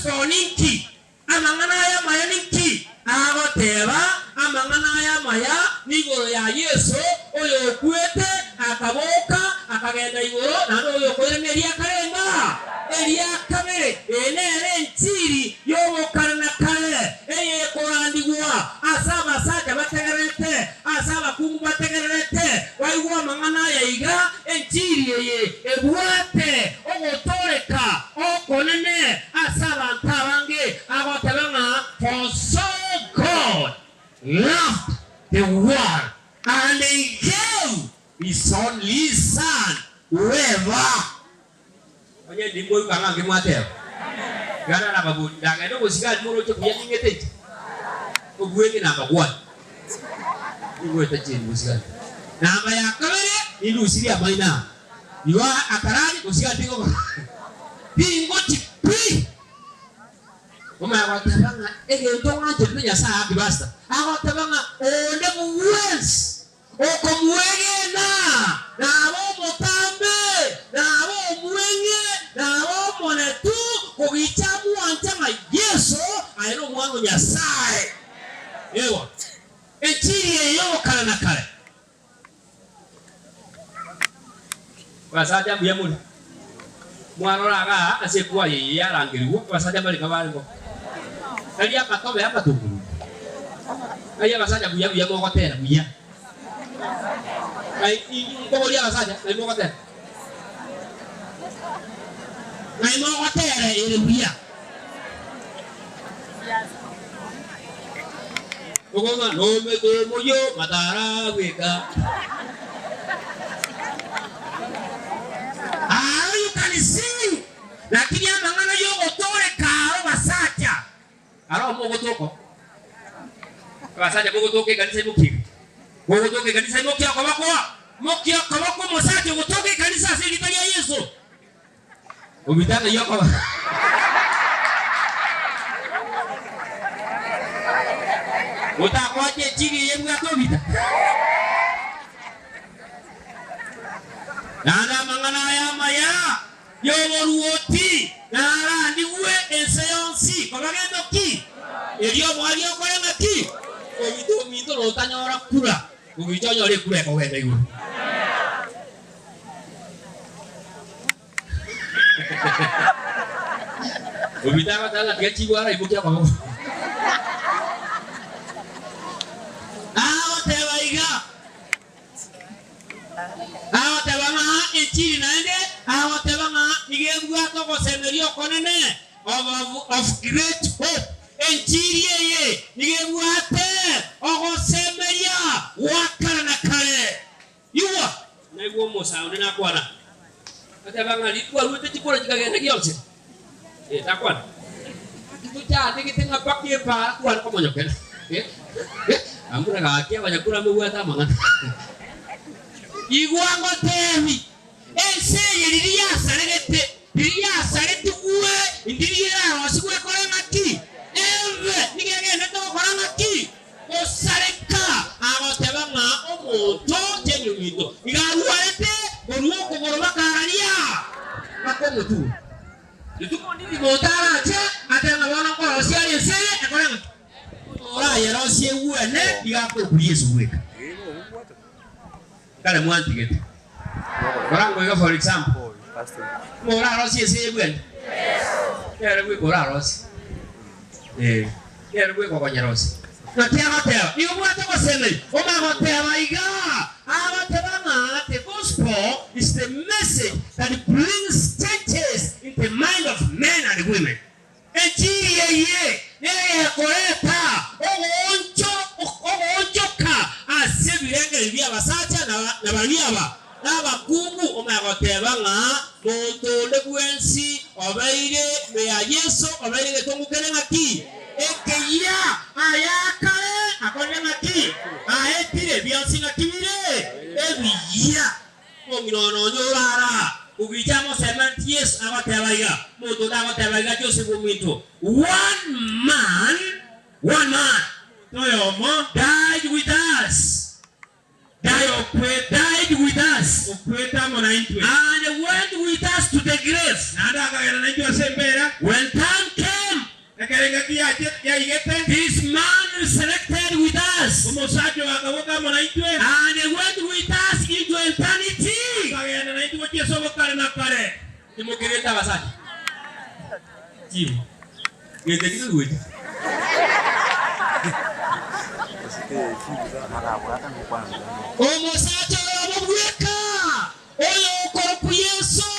gospel ninki amangana ya maya ninki agoteba amangana ya maya nigoro ya Yesu oyo kwete akaboka akagenda igoro na oyo kweremeria karenga elia kamere enere ntiri yobokana kale eye korandigwa asaba saja bategerete asaba kungu bategerete waigwa mangana ya iga ntiri eye ebwate ogotoreka okonene asaba ntabange agotebanga for so God loved the world and he gave his only son whoever oye ndimbo kanga ngimwateo gara na babu daga ndo kusigali moro cyo kuyanyingete ogwenge namba 1 igwe tachi kusigali namba ya kabere indu usiria maina iwa akarani kusigali ngo bingo tipi oma watabanga egentonga tepenya saa kibasta agotabanga onde buwens okomwegena nabo motambe nabo mwenge nabo monetu kubichamu antama Yesu ayino mwana nyasaye ewa echiri yeyo kana kale wasaja biyamuli mwana raga asekuwa yeye yarangiriwo wasaja bali kabaliko kali akatobe hapa tu aya wasaja buya mokotera buya ai ngolia wasaja ai mokotera ai mokotera ile buya Ogoma no me to moyo matara weka. You can sing. Lakini amangana yo otore karo basacha. Aro mo gotoko. Basacha mo gotoke kanisa muki. Mo gotoke kanisa muki akabako. Muki akabako mosacha gotoke kanisa sili ya Yesu. Ubitana yo kwa. Utakoje chini yemu atobita. Nana mangana ya maya yoboruoti nara ndiwe enseonsi kobagendo ki elio mwali okolenga ki obito mito lotanyora kula ubijonyo le kula ko wende iwo ubitaka tala tiachi wala ibukia kwa Echiri naende awatebanga igengwa toko semerio konene of great hope echiri yeye igengwa te ogo semeria wakana na kale yuwa nego mosaone na kwana atebanga litwa rute tikora kigagenda gyose takwana tuta tikitenga pakie pa kwana komonyokena amura gakia banyakura mwe tamanga igwango temi ese yiriya sarete uwe indiriya wasigwe kolenga ki eve nigegenda to kolenga ki osareka abotebanga omuntu tenyumito igaruarete oruoko gorobakaria bakomutu tutukondiri motara che atenga bana ko osiari ese ekolenga ora yero sie uwe ne igako Yesu weka kale mwantigete Korango for example mora rosi ese bwen yere gwe kora rosi yere gwe kokonya rosi na tia hotel iwo mwato ko sele o ma hotel maiga abatebanga the gospel is the message that brings changes in the mind of men and women enti ye koreta ogonjo ka asebirenge bya basacha na baliaba n'abakungu omagotebanga muntu ndegwensi obaire me ya Yesu obaire getongukerenga ki ekeya ayakale akorenga ki ahetire byansinga kibire ebiya ominono nyorara ubijamo semanti Yesu abatebaiga muntu ndagotebaiga Joseph Ontweka one man Toyomo died with us. Died with us and went with us to the grave. When time came kita basani. Jim. Gete kitu duit. Omusacha Ondweka. Oyo ko Yesu.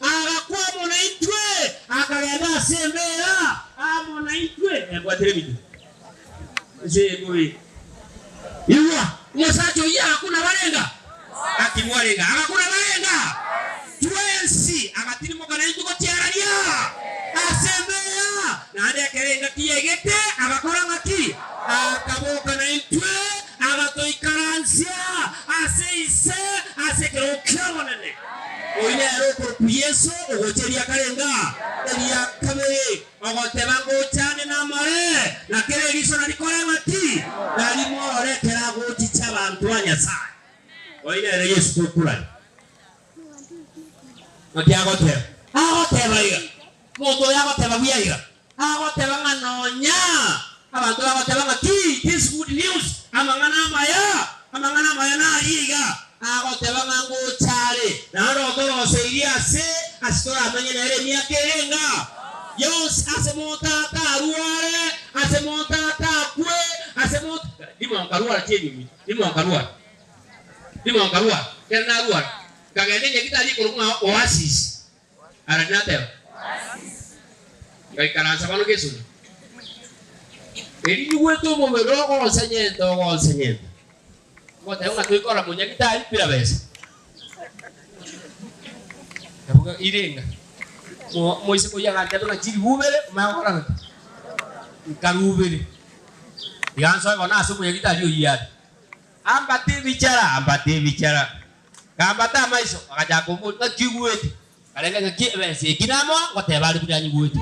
Agakuwa munaitwe. Akagenda sembera. Munaitwe. Ngwatire bitu. Zebwe. Iwa. Musacha ya hakuna balenga. Akimwalenga. Hakuna balenga. Twensi. Agatiri mukanaitu ko tiararia. Asembera. Nade kerenga kiyegete. Agakora ngaki. Akaboka na intwe. Agatoikaransia. Aseise. Asekerokyamonene. Oine eroko Yesu. Ogoteria karenga. Eria kabere. Ogotebango chane na mare. Na kere giso na likore ngati. Na limore kerago chichaba antuanya sai. Oine ere Yesu kukulani. Ngati agotera. Agotera iga. Moto yagotera biya. Agotera nganonya. Abantu agotera ngati. This good news. Amangana maya na iga. Agotera ngango chale. Na rogoro seiria se. Astora amenye na ere miya kerenga. Yos asemota taruare. Asemota takwe. Asemota. Dimo ankarua cheni. Dimo ankarua. Kena ruar. Kagane kita di kurunga oasis. Aranate. Kai karasa pano kesu. Eri nyuwe to mo mero ko senyento. Mo te una tu kora munya kita ali pira vez. Kabuka irenga. Mo ise ko yaga te na jiri ubere ma kora. Karubere. Yanso ko na asu munya kita ali yad. Ambate bicara. Kambata maiso akaja kumu ngajiweti. Kalenga ngakibese kinamo ngotebali kudanyi gweti.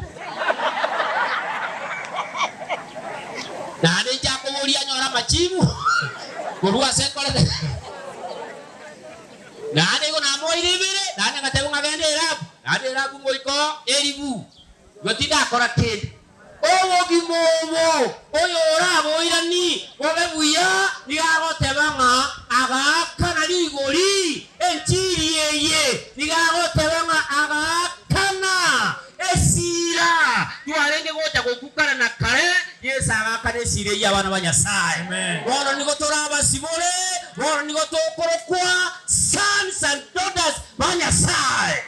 Nade jako mulia nyora machimu. Kurua sekole. Nade ko namo iribire, nade ngatebu ngagende rap. Nade rabu moiko eribu. Gotinda kora kid. Owo gimomo. Oyo rabo irani. Wabebuya nigagotebanga agakana ligoli. Enchiri yeye nigagotebanga agakana esira. Tuarenge gota kokukana na kare. Yes agakana esira y'abana banyasaye. Amen. Bono nigotora abasibole. Bono nigotokorokwa sons and daughters banyasaye.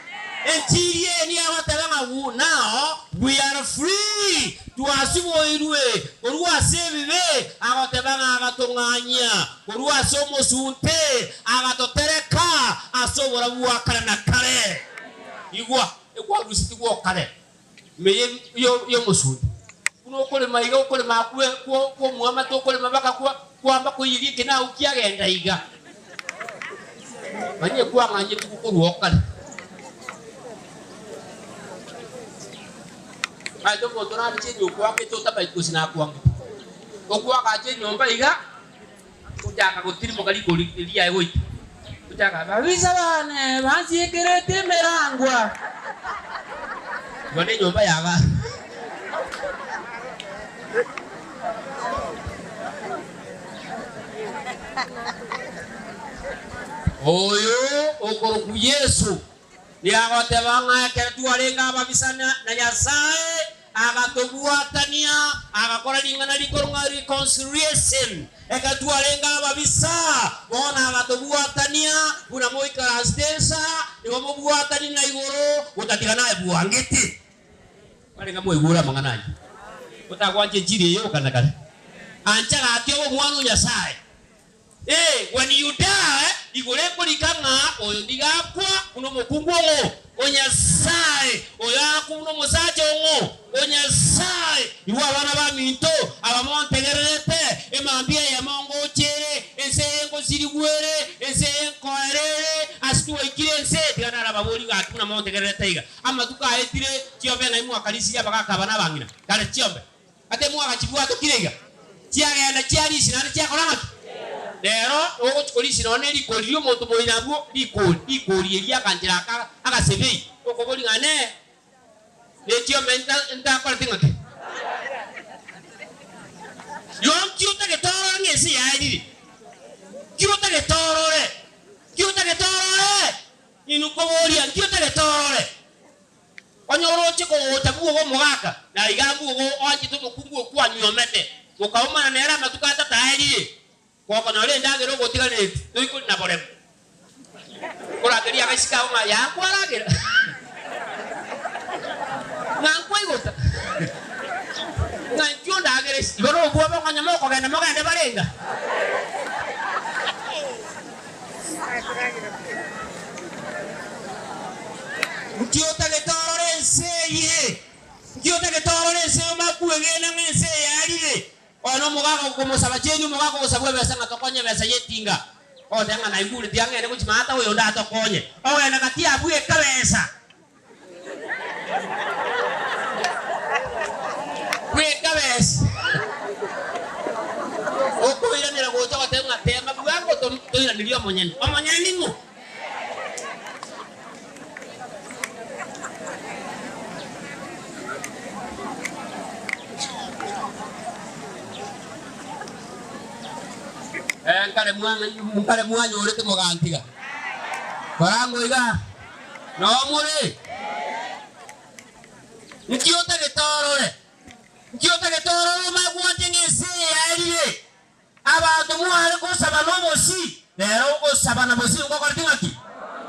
Enchiri yeye nigagotebanga now we are free. Tuasibo irue. Orua sebibe. Agotebanga agatonganya. Orua somo sunte. Agatotereka. Asobora buwakara na kare. Igwa rusiti kwa kare. Meye yo musunte. Kuno kole maiga kole makwe kwa muama to kole mabaka kwa ambako yirike na ukiagenda iga. Manye kwa nganye tukuruokare. Ayo motora biche nyokwa ke tota ba ikusina kwa. Okwa ka je nyomba iga. Kujaka gutiri mugali goli lia ewo. Kujaka babisa bane basi ekerete merangwa. Bone nyomba yaga. Oyo okoro ku Yesu. Ni agotebanga ke tuarenga babisana na Nyasaye agatobuatania agakora lingana likorunga reconciliation ekatuarenga babisa bona agatobuatania kuna moika astensa ni mobuatani na igoro utatika naye buangeti balenga mo igora manganaji utakwanje jiri yo kanakana ancha atyo mwana Nyasaye. When you die, igore kolikanga oyo digakwa kuno mukungu ngo Onyasaye oya kuno musaje ngo Onyasaye iwa bana ba minto abamontegerete emambia ya mongo chere ensengo zirigwere ensengo erere astuwa ikire ense tigana baboli gatuna montegerete iga amatuka etire kiobe na imu akalisi abaka bana bangina kale chiombe ate mu akachibwa to kirega chiage na chiari sinana chiakoranga. Lero ogo chikolisi none likolio moto boinabo likoli elia kanjira aka sebi okoboli ngane letio menta nta kwa tingake yom kiuta ke toro ngesi yaidi kiuta ke torore inu koboli kiuta ke torore onyoro chiko tabu go mugaka na igambu go onji to mukungu kwa nyomete ukauma na era matukata tairi kwa kono le ndagero gotigane tuiku na bore kora keria gasika uma ya kwaragira ngankoi gota ngankyo ndagere igoro bwo bo kanya moko genda mogende barenga Nkiota getorore makuegena ngese yarire ono mugaka kumusaba chenyu mugaka kusabwe besa ngatokonye besa yetinga odenga na iguri tiangene kuchimata uyo ndatokonye ogenda katia abuye kabesa kwe kabesa okuira nira gocha watenga tema bwango toira nilio monyeni omonyeni ngo kare mwanyo urete mugantiga barango iga no muri nkiota getorore magwanje ngese yarire abantu muhare kusaba no mosi lero kusaba na mosi ngo kwatingaki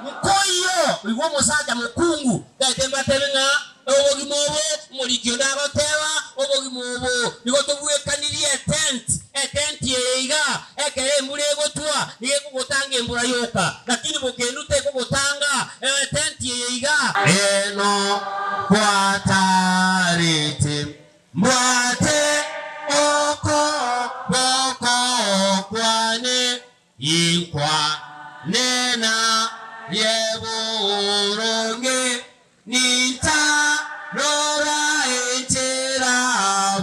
mukoyo igwo musaja mukungu datemba tebenga obogimobo muri kyoda goteba obogimobo nigo tobwekanirie tent yeiga ekere muri gotwa niye kugotanga embura yoka lakini bukenu te kugotanga tent yeiga eno kwatarite mbate oko boko kwane inkwa nena yeburonge ninta rora etera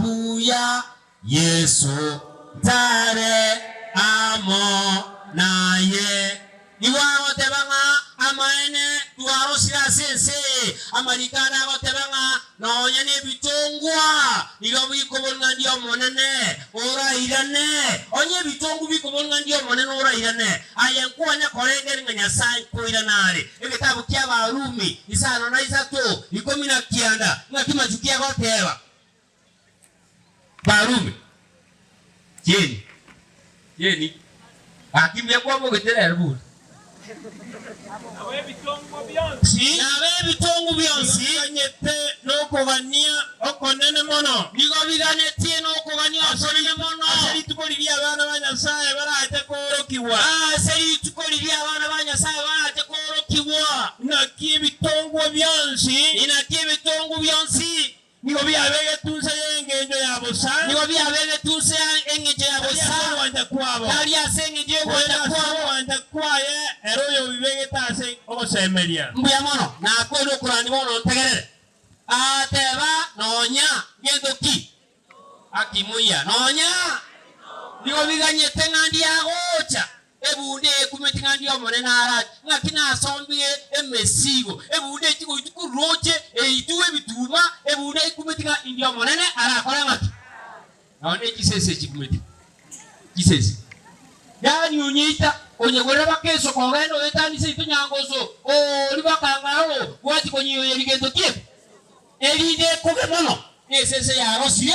buya Yesu tare amo naye niwa tebanga amaene tuaro sirase amarikana gotebanga nonya ne bitongwa nigo bikobonga ndio monene ora irane onye bitongu bikobonga ndio monene ora irane ayankwanya korengere nganya sai koiranare ebitabu kya barumi isano na isato 19 ngatima jukia goteba barumi yeni akimye kwa bogetere rubu nawe bitongo byonsi nyete no kugania okonene mono nigo biganetie no kugania okonene mono aseri tukoliria abana banyasaye barate korokiwa aseri tukoliria abana banyasaye barate korokiwa nakie bitongo byonsi nigo byabege tunse yengenjo yabosa nigo byabege tunse engeje yabosa wanda kwabo kali asengeje wanda kwabo wanda kwaye eroyo bibege tase ogosemeria mbuya mono na kwero kurani mono tegerere ateba nonya gendoki akimuya nonya nigo biganye tengandi yagocha ebunde kumetingandi omone nara ngakina asombie emesigo ebunde chiko kuroche eituwe bituma ebunde kumetinga indio monene arakora ngaki naone kisese chikumeti kisese yani unyita onyegorera bakeso kogendo etani se itunyangoso libakangaro kwati konyiyo yerigendo tie elide kugemono esese ya rosie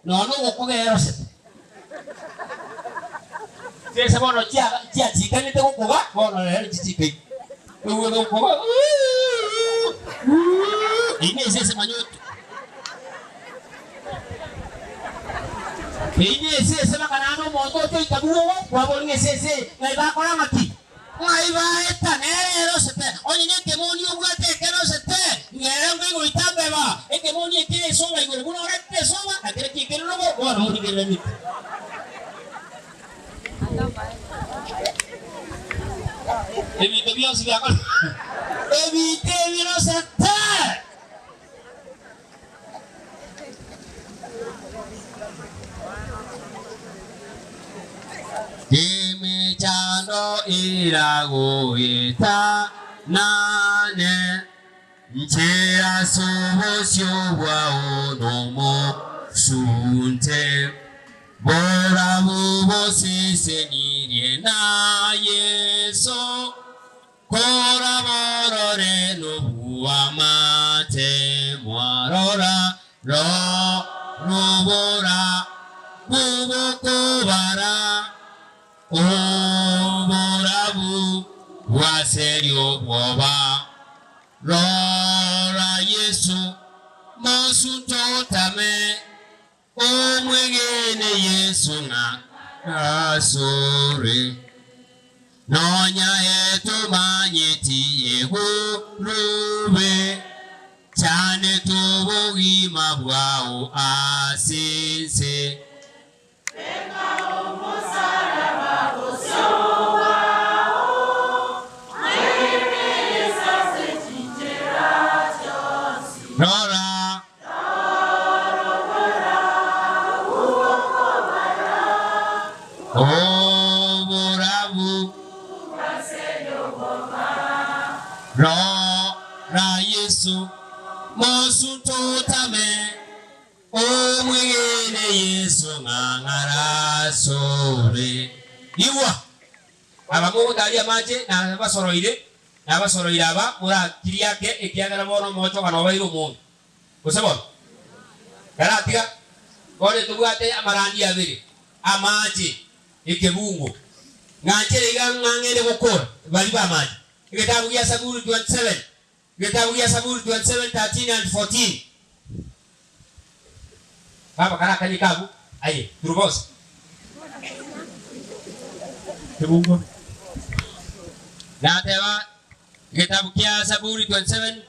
no okugero Sese bono chia chikane te kukuga bono lero chichike uwe kukuga ine sese manyoto ine sese makanano moto to itabuo kwa bolinge sese ngaiba kola mati ngaiba eta nero sete onye demoni ugate kero sete ngere ngo itambeba demoni ete soba igoro buno rete soba akere kikero no bono muri gerani Evite bien si la cosa. Evite bien aceptar. Dime chando irago eta nane nchera subo shubwa onomo sunte bora bubo sisenirie na yeso kora morore no buamate te mwarora ro rubora bubukubara oborabu waserio bwoba rora Yesu mosunto tame omwegene Yesu na asore nonya eto manyeti egurube chane tubugi mabwao asinse Rora Oborabu Rora Yesu Mosunto tame Omwegene Yesu ngangara sore Iwa Abamu dali amaje na abasoroire Abasoroire aba mura kiriyake ekiagala bono mocho kanobairo mu Kusabona Garatiga Kole tubwate amarandi abiri amaje ekebungo ngakere ngangere gukora bali bamaje Kitabu ya Zaburi 27 Kitabu ya Zaburi 27 13 and 14 Baba karaka ni kabu aye turubos kebungo Natewa Kitabu ya Zaburi 27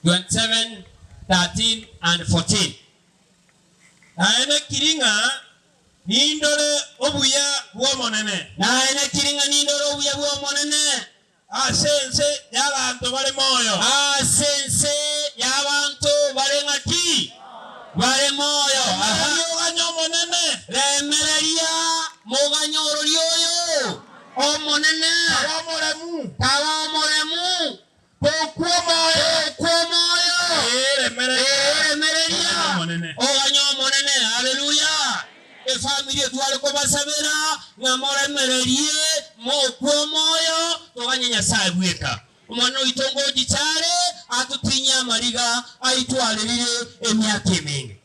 13 and 14 Aene kiringa nindore obuya bwo monene Aene kiringa nindore obuya bwo monene Asense y'abantu bali moyo Asense y'abantu bali ngati bali moyo Muganyo monene Remereria muganyoro lyoyo omonene Tawamoremu Pokwomoyo Remereria Oganyo monene Hallelujah Efamilie tuwale kubasabira Ngamoremererie Mokwomoyo Toganya sabweka Umwana itongo gichare atutinya mariga aitwalirire emyaka mingi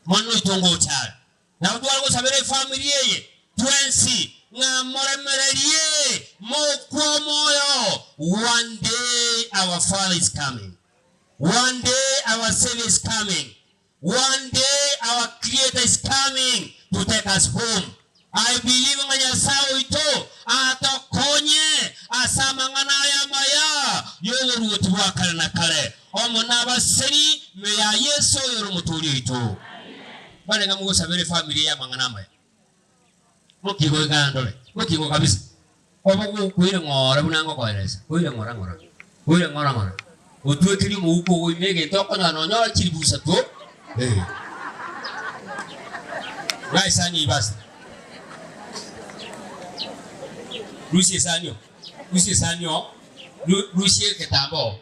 Mwana itongo chare Na tuwale kusabira efamilie ye Twensi Ngamoremererie Mokwomoyo One day our Father is coming One day our Savior is coming One day our Creator is coming to take us home. I believe nganya sawo ito atokonye asamangana ya maya yoru tuwakala na kale omona baseri me ya Yesu yoru mutuli ito bale ngamugo sabere family ya mangana maya mukigo gandole mukigo kabisa obo kuire ngora bunango koeresa kuire ngora utwe kiri mu uko wimege tokona no nyola kiribusa to Rai sani basi. Lucie sanyo. Lucie ketambo.